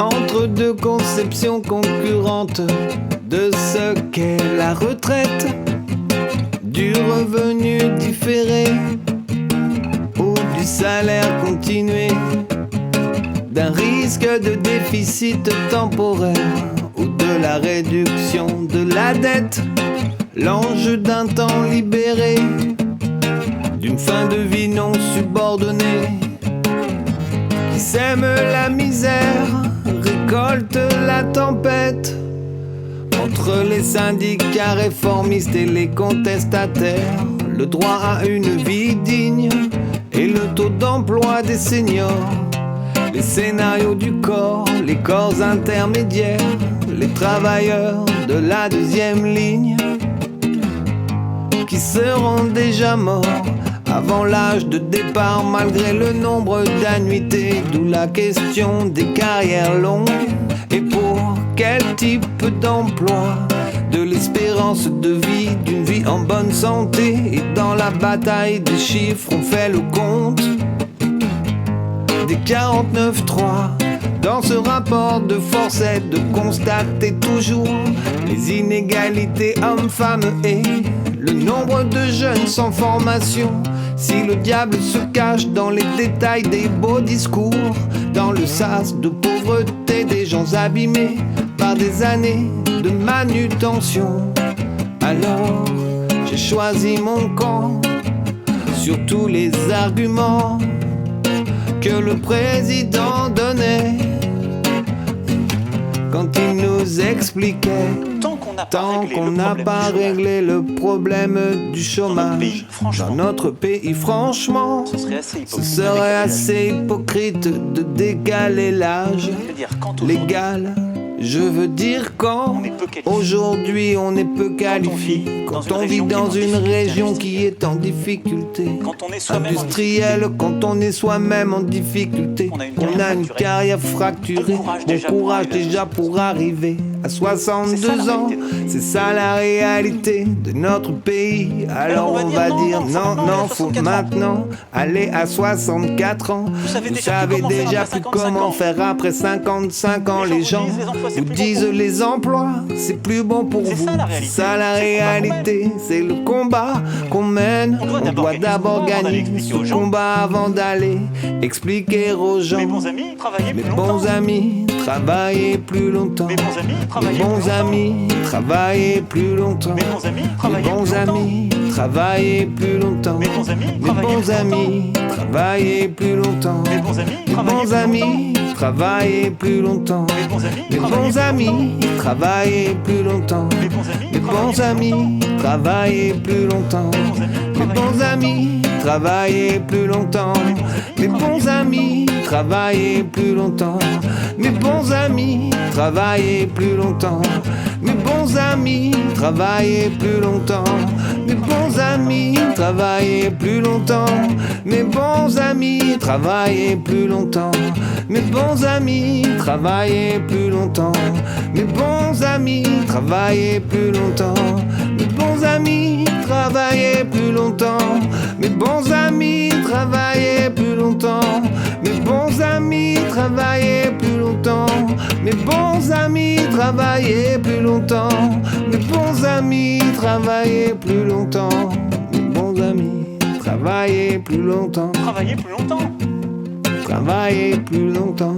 entre deux conceptions concurrentes de ce qu'est la retraite, du revenu différé ou du salaire continué, d'un risque de déficit temporaire ou de la réduction de la dette, l'enjeu d'un temps libéré, d'une fin de vie non subordonnée, qui sème la misère, récolte la tempête, entre les syndicats réformistes et les contestataires, le droit à une vie digne et le taux d'emploi des seniors, les scénarios du corps, les corps intermédiaires, les travailleurs de la deuxième ligne, qui seront déjà morts avant l'âge de départ malgré le nombre d'annuités, d'où la question des carrières longues. Et pour quel type d'emploi, de l'espérance de vie, d'une vie en bonne santé? Et dans la bataille des chiffres, on fait le compte des 49.3. Dans ce rapport de force est de constater toujours les inégalités hommes-femmes et le nombre de jeunes sans formation. Si le diable se cache dans les détails des beaux discours, dans le sas de pauvreté des gens abîmés par des années de manutention, alors j'ai choisi mon camp sur tous les arguments que le président donnait quand il nous expliquait tant qu'on n'a pas réglé le problème du chômage dans notre pays, franchement, ce serait assez hypocrite de décaler l'âge légal. Je veux dire quand aujourd'hui on est peu qualifié, quand on vit dans une région qui est en difficulté industrielle, quand on est soi-même en difficulté, on a une carrière fracturée. Bon courage déjà pour arriver à 62 ans, c'est ça la réalité de notre pays. Alors on va dire non, faut maintenant aller à 64 ans. Vous savez déjà plus comment faire après 55 ans. Les gens vous disent les emplois, c'est plus bon pour vous. C'est ça la réalité, c'est le combat qu'on mène. On doit d'abord gagner ce combat avant d'aller expliquer aux gens. Mes bons amis, travaillez plus longtemps. Mes bons amis, travaillez plus longtemps. Mes bons amis, travaillez plus longtemps. Mes bons amis, travaillez plus longtemps. Mes bons amis, travaillez plus longtemps. Mes bons amis, travaillez plus longtemps. Mes bons amis, travaillez plus longtemps. Mes bons amis, travaillez plus longtemps. Mes bons amis, travaillez plus longtemps. Mes bons amis, travaillez plus longtemps. Mes bons amis, travaillez plus longtemps. Mes bons amis, travaillez plus longtemps. Mes bons amis, travaillez plus longtemps. Mes bons amis, travaillez plus longtemps. Mes bons amis, travaillez plus longtemps. Mes bons amis, travaillez plus longtemps. Mes bons amis, travaillez plus longtemps. Mes bons amis, travaillez plus longtemps. Mes bons amis, travaillez plus longtemps. Mes bons amis, travaillez plus longtemps. Mes bons amis, travaillez plus longtemps. Travailler plus longtemps. Travaillez plus longtemps.